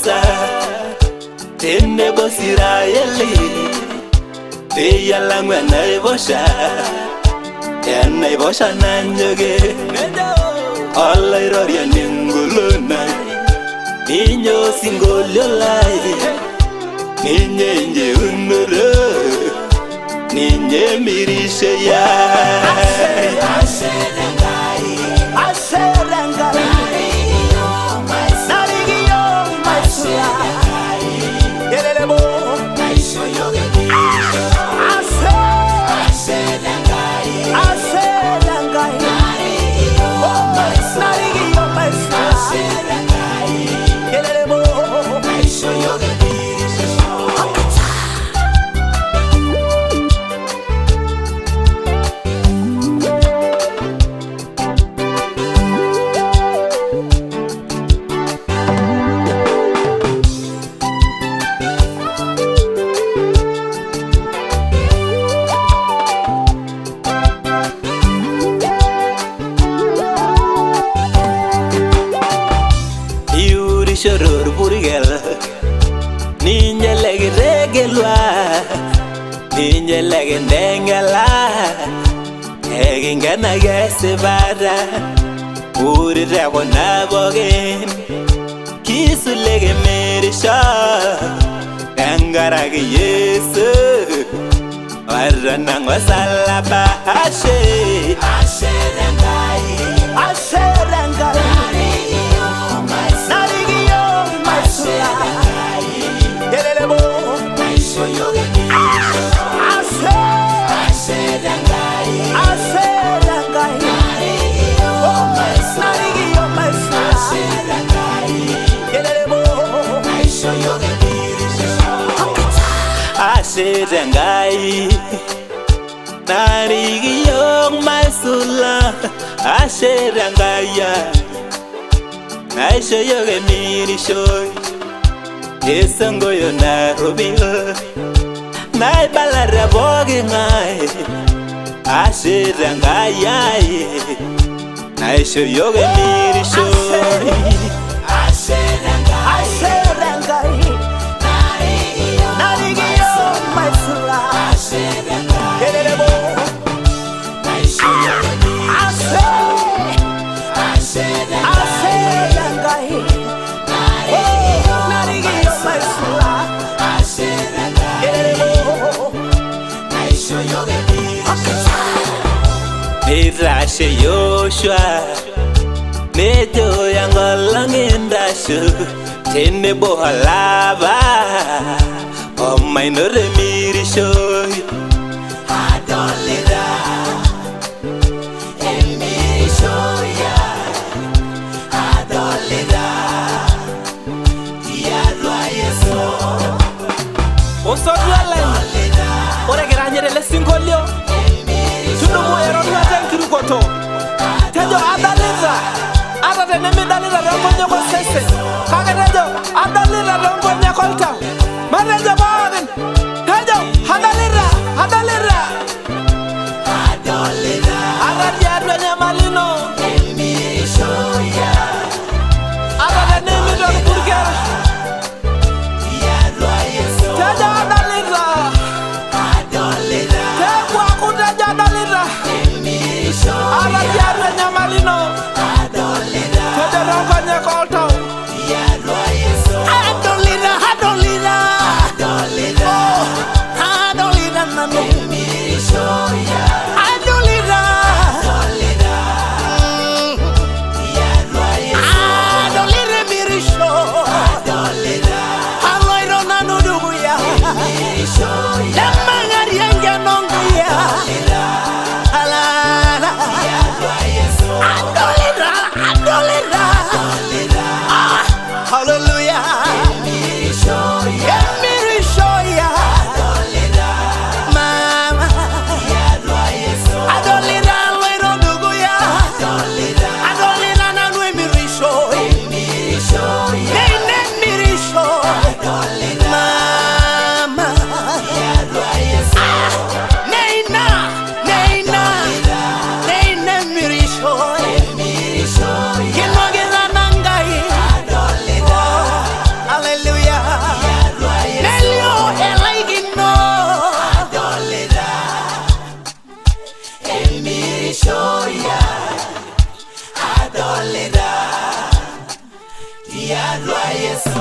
enaiposha tenebo Israeli peeyie alang'u enaiposha nanyokie Oloitoriani engolonai ninye Osinkolio lai ninye enjeunoto ninye Emirishoi Ashe Te Nkai NARIK Maisula Yelelebo Ashe Te Nkai NARIK Maisula Yelelebo Shoror burgel ninye legiregelwa ninye legendengela egingana gesebara urire konabogen kisulege merisha engara Yesu warana ngosalaba Ashe Te Nkai Ashe Te Nkai NARIK Maisula Ashe Te Nkai Naishoyoke Emirishoi Esongoyo narobil Naibalare bogi ngai Ashe Te Nkai Naishoyoke Emirishoi Ashe Te Nkai NARIK Maisula Yelelebo Ashe Te Nkai NARIK Maisula Yelelebo Mirashe Yoshua nejo engolonai tenebo halaba Omainore Emirishoi Adolita Emirishoi Adolita Yesu Osoduelen ore giranyere le Osinkolio tudumu erona tenkirikoto tejo Adolita ata nemidalita tongonye kosese kake tejo Adolita tongonye koltam matejo pookin tejo Adolita ata tiatua enyamalino Emirishoi ata tenemito irpurkel Yesu tejo Adolita tiatua Yesu